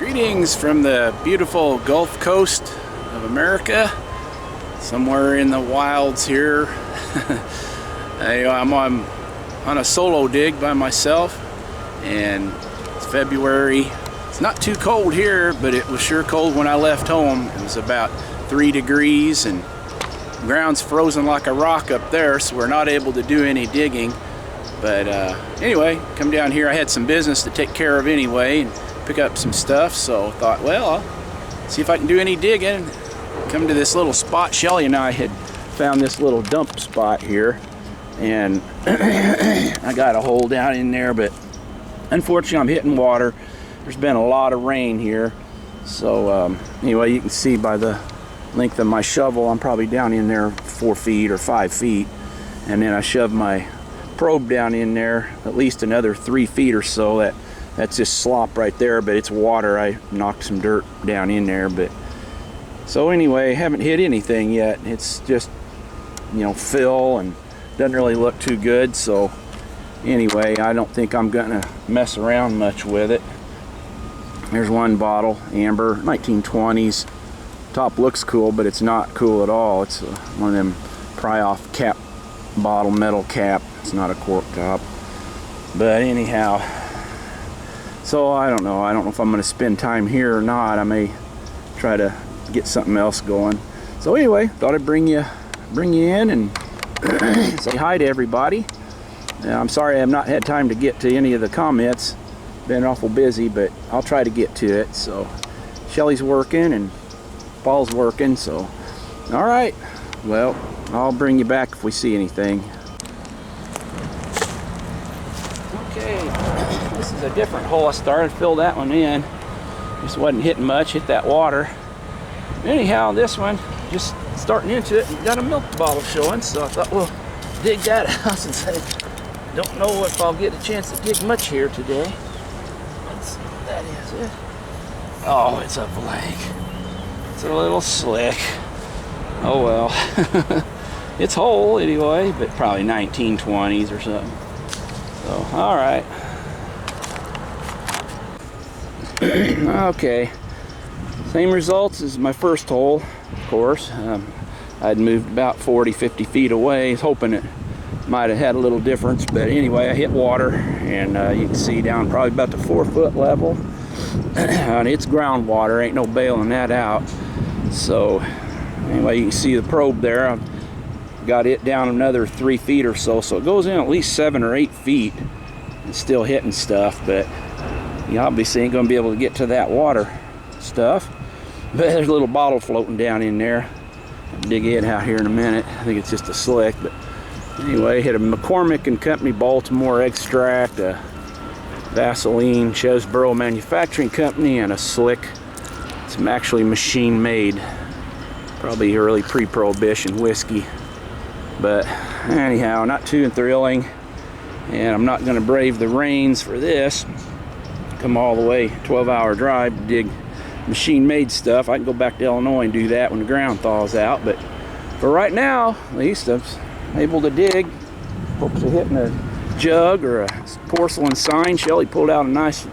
Greetings from the beautiful Gulf Coast of America, somewhere in the wilds here. I'm on a solo dig by myself, and it's February. It's not too cold here, but it was sure cold when I left home. It was about 3 degrees, and the ground's frozen like a rock up there, so we're not able to do any digging. But anyway, come down here. I had some business to take care of anyway, and pick up some stuff, so I thought, well, I'll see if I can do any digging. Come to this little spot. Shelly and I had found this little dump spot here, and I got a hole down in there, but unfortunately I'm hitting water. There's been a lot of rain here, so anyway, you can see by the length of my shovel I'm probably down in there 4 feet or 5 feet, and then I shoved my probe down in there at least another 3 feet or so. That's just slop right there, but it's water. I knocked some dirt down in there, but so anyway, haven't hit anything yet. It's just, you know, fill and doesn't really look too good. So anyway, I don't think I'm gonna mess around much with it. There's one bottle, amber, 1920s. Top looks cool, but it's not cool at all. It's one of them pry-off cap bottle, metal cap. It's not a cork top. But anyhow, so I don't know if I'm going to spend time here or not. I may try to get something else going. So anyway, thought I'd bring you in and say hi to everybody. I'm sorry I have not had time to get to any of the comments. Been awful busy, but I'll try to get to it. So Shelly's working and Paul's working, so all right, well, I'll bring you back if we see anything. Okay, this is a different hole. I started to fill that one in. Just wasn't hitting much, hit that water. Anyhow, this one, just starting into it, got a milk bottle showing, so I thought, well, dig that out since I don't know if I'll get a chance to dig much here today. Let's see what that is. Oh, it's a blank. It's a little slick. Oh well. It's whole anyway, but probably 1920s or something. So, all right. Okay. Same results as my first hole, of course. I'd moved about 40-50 feet away, hoping it might have had a little difference, but anyway, I hit water, and you can see down probably about the 4-foot level. And it's groundwater, ain't no bailing that out. So anyway, you can see the probe there. I've got it down another 3 feet or so, so it goes in at least 7 or 8 feet and still hitting stuff, but you obviously ain't gonna be able to get to that water stuff. But there's a little bottle floating down in there. I'll dig it out here in a minute. I think it's just a slick, but anyway, hit a McCormick and Company Baltimore extract, a Vaseline Chesborough Manufacturing Company, and a slick. It's actually machine made, probably early pre-prohibition whiskey. But anyhow, not too thrilling, and I'm not going to brave the rains for this. Come all the way 12-hour drive to dig machine made stuff. I can go back to Illinois and do that when the ground thaws out, but for right now at least I'm able to dig. Hopes of hitting a jug or a porcelain sign. Shelly pulled out a nice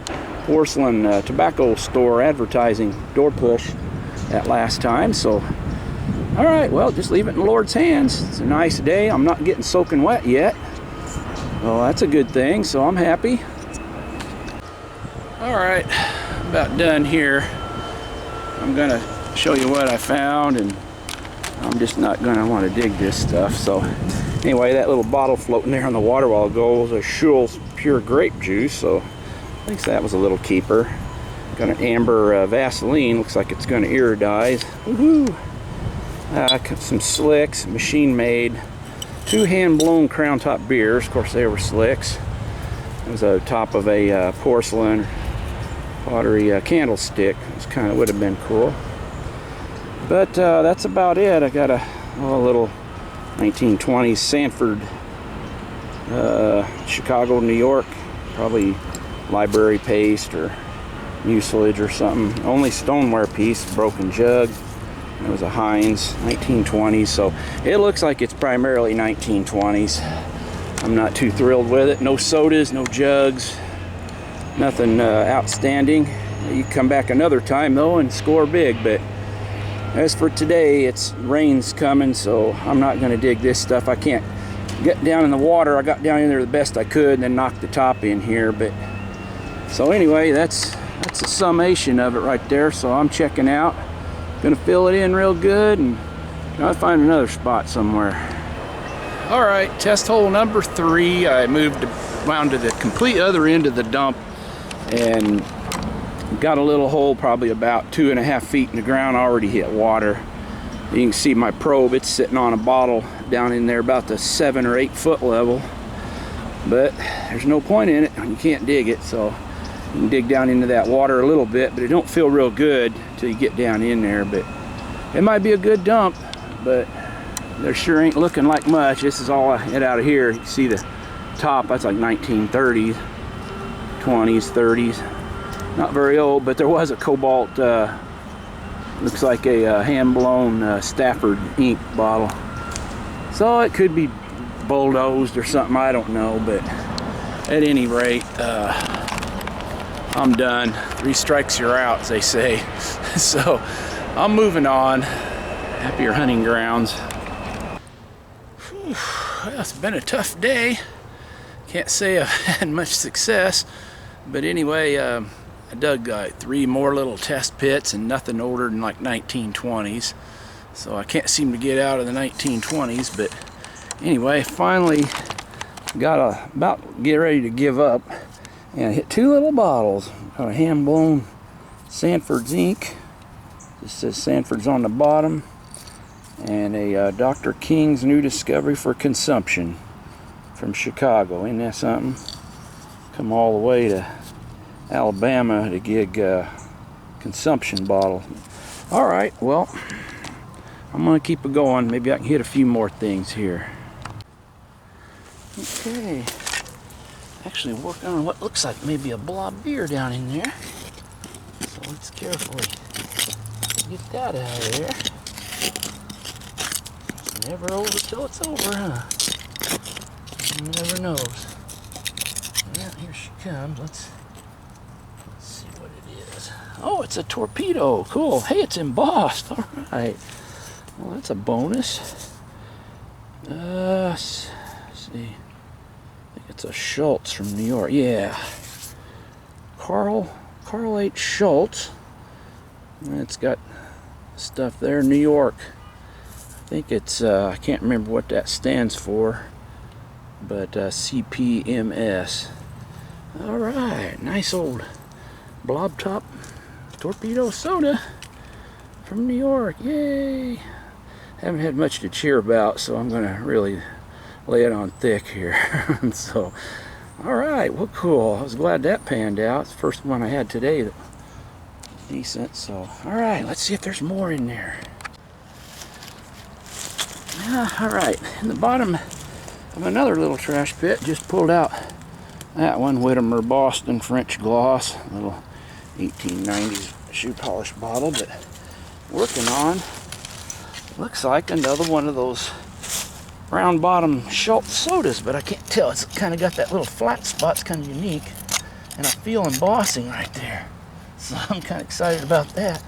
porcelain tobacco store advertising door push that last time. So all right, well, just leave it in the Lord's hands. It's a nice day. I'm not getting soaking wet yet, well, that's a good thing, so I'm happy. All right, about done here. I'm gonna show you what I found, and I'm just not gonna want to dig this stuff. So anyway, that little bottle floating there on the water while ago was a Schul's pure grape juice, so I think that was a little keeper. Got an amber Vaseline, looks like it's going to iridise. Woohoo! Some slicks, machine made. 2 hand-blown crown top beers, of course they were slicks. It was a top of a porcelain pottery candlestick. It kind of would have been cool. But that's about it. I got a little 1920s Sanford, Chicago, New York, probably library paste or mucilage or something. Only stoneware piece, broken jug. It was a Heinz, 1920s, so it looks like it's primarily 1920s. I'm not too thrilled with it. No sodas, no jugs, nothing outstanding. You come back another time though and score big. But as for today, it's rain's coming, so I'm not going to dig this stuff. I can't get down in the water. I got down in there the best I could and then knocked the top in here. But so anyway, that's a summation of it right there. So I'm checking out, gonna fill it in real good and try to find another spot somewhere. All right, test hole number 3. I wound to the complete other end of the dump and got a little hole probably about 2.5 feet in the ground, already hit water. You can see my probe, it's sitting on a bottle down in there about the 7 or 8 foot level. But there's no point in it, you can't dig it, so you can dig down into that water a little bit, but it don't feel real good until you get down in there. But it might be a good dump, but there sure ain't looking like much. This is all I hit out of here. You can see the top, that's like 1930s, 20s, 30s. Not very old, but there was a cobalt, looks like a hand-blown Stafford ink bottle. So it could be bulldozed or something, I don't know. But at any rate, I'm done. 3 strikes, you're out, as they say. So I'm moving on. Happier hunting grounds. Whew, well, it's been a tough day. Can't say I've had much success. But anyway, I dug 3 more little test pits and nothing older than like 1920s. So I can't seem to get out of the 1920s. But anyway, finally got about get ready to give up. And I hit 2 little bottles. Got a hand-blown Sanford's ink. This says Sanford's on the bottom. And a Dr. King's New Discovery for Consumption from Chicago. Isn't that something? Come all the way to Alabama to gig consumption bottle. Alright, well, I'm going to keep it going. Maybe I can hit a few more things here. Okay. Actually working on what looks like maybe a blob beer down in there. So let's carefully get that out of there. It's never over till it's over, huh? You never knows. Yeah, here she comes. Let's see what it is. Oh, it's a torpedo. Cool. Hey, it's embossed. All right. Well, that's a bonus. Let's see. It's a Schultz from New York. Yeah. Carl H. Schultz. And it's got stuff there, New York. I think it's, I can't remember what that stands for, but CPMS. Alright, nice old blob top torpedo soda from New York. Yay! Haven't had much to cheer about, so I'm going to really lay it on thick here. So, alright, well, cool. I was glad that panned out. It's the first one I had today that was decent. So, alright, let's see if there's more in there. Alright, in the bottom of another little trash pit, just pulled out that one, Whittimer Boston French Gloss, a little 1890s shoe polish bottle, but working on, looks like another one of those round bottom Schultz sodas, but I can't tell. It's kind of got that little flat spot. It's kind of unique, and I feel embossing right there, so I'm kind of excited about that.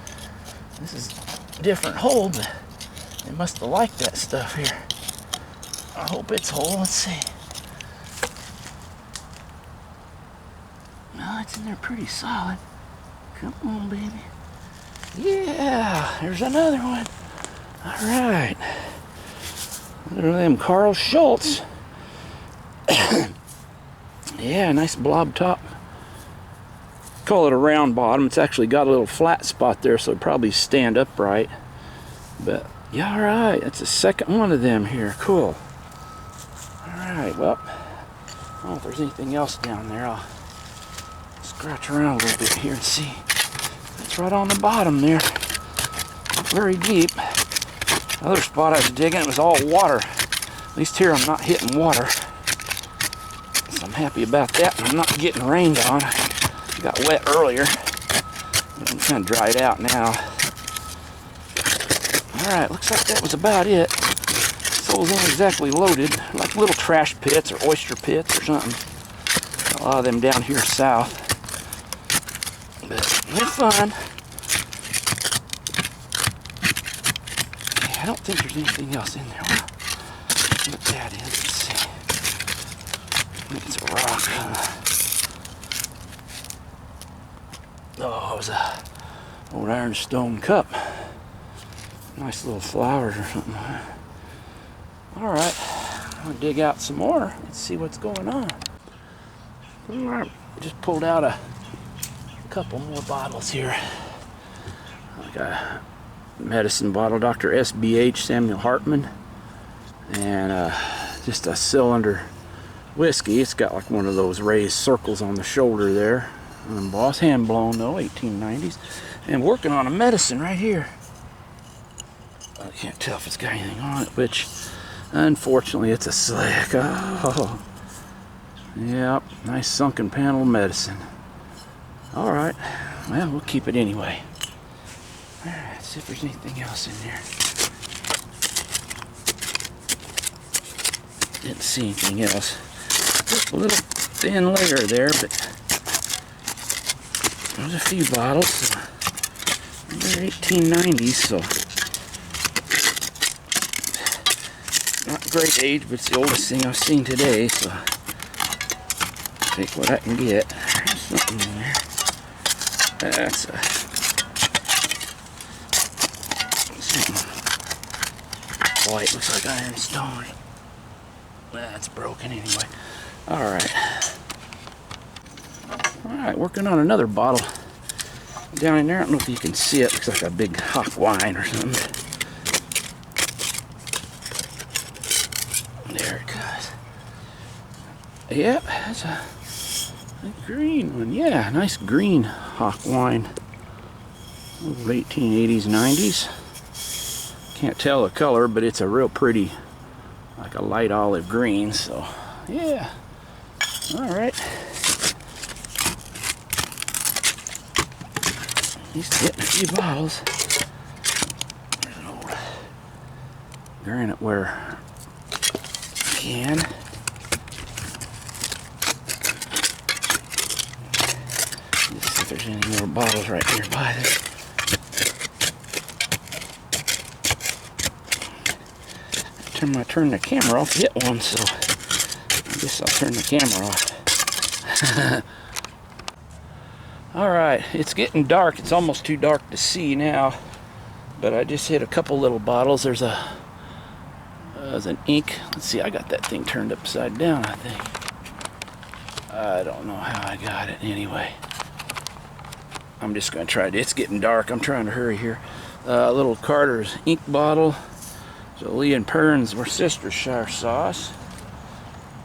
This is a different hole, but they must have liked that stuff here. I hope it's whole. Let's see. No, it's in there pretty solid. Come on, baby. Yeah, there's another one. All right. Another of them Carl Schultz. Yeah, nice blob top. Call it a round bottom. It's actually got a little flat spot there, so it'd probably stand upright. But yeah, all right. That's the second one of them here. Cool. All right. Well, I don't know if there's anything else down there. I'll scratch around a little bit here and see. It's right on the bottom there. Not very deep. The other spot I was digging, it was all water. At least here I'm not hitting water. So I'm happy about that. I'm not getting rained on. It got wet earlier. I'm kind of dried out now. Alright, looks like that was about it. So it wasn't exactly loaded. Like little trash pits or oyster pits or something. A lot of them down here south. But good fun. Yeah, I don't think there's anything else in there. Well, what that is, let's see. I think it's a rock. Oh, it was a old ironstone cup. Nice little flowers or something. All right, I'm gonna dig out some more. Let's see what's going on. All right, just pulled out a couple more bottles here. Like a medicine bottle, Dr. SBH, Samuel Hartman, and just a cylinder whiskey. It's got like one of those raised circles on the shoulder there. Embossed, hand blown though, 1890s. And working on a medicine right here. I can't tell if it's got anything on it, which unfortunately it's a slick. Oh, yep, nice sunken panel medicine. All right, well, we'll keep it anyway. All right, let's see if there's anything else in there. Didn't see anything else. Just a little thin layer there, but there's a few bottles. They're 1890s, so not great age, but it's the oldest thing I've seen today, so take what I can get. There's something in there. That's a white, looks like ironstone. That's broken anyway. Alright. Alright, working on another bottle down in there. I don't know if you can see it. Looks like a big hock wine or something. There it goes. Yep, that's a green one. Yeah, nice green hock wine. Late 1880s, 90s. Can't tell the color, but it's a real pretty, like a light olive green, so yeah. Alright. He's getting a few bottles. There's an old graniteware can. Let's see if there's any more bottles right nearby there. Turn the camera off, hit one, so I guess I'll turn the camera off. Alright, it's getting dark. It's almost too dark to see now, but I just hit a couple little bottles. There's an ink. Let's see, I got that thing turned upside down, I think. I don't know how I got it anyway. I'm just going to try it. It's getting dark. I'm trying to hurry here. A little Carter's ink bottle. So Lee and Perrin's Worcestershire sauce,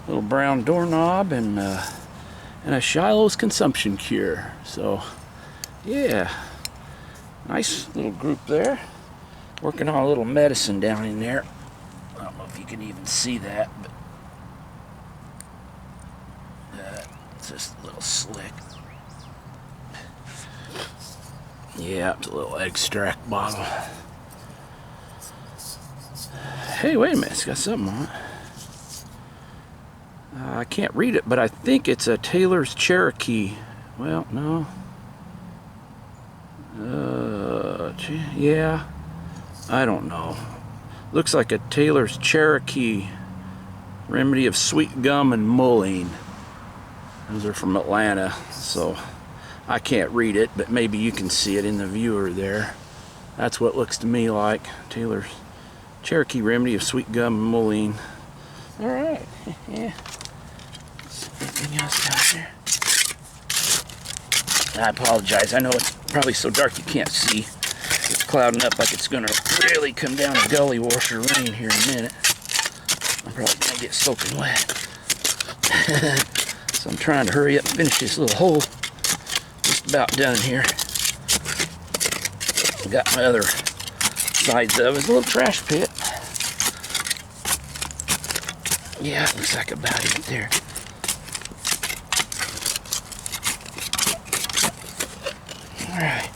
little brown doorknob, and a Shiloh's consumption cure. So, yeah, nice little group there. Working on a little medicine down in there. I don't know if you can even see that, but it's just a little slick. Yeah, it's a little extract bottle. Hey, wait a minute, it's got something on it. I can't read it, but I think it's a Taylor's Cherokee. Well, no. Yeah, I don't know. Looks like a Taylor's Cherokee remedy of sweet gum and mullein. Those are from Atlanta, so I can't read it, but maybe you can see it in the viewer there. That's what it looks to me like. Taylor's Cherokee remedy of sweet gum and mullein. Alright, yeah. Anything else down there? I apologize. I know it's probably so dark you can't see. It's clouding up like it's going to really come down a gully washer rain here in a minute. I'm probably going to get soaking wet. So I'm trying to hurry up and finish this little hole. Just about done here. Got my other sides of it. A little trash pit. Yeah, it looks like about it there. Alright.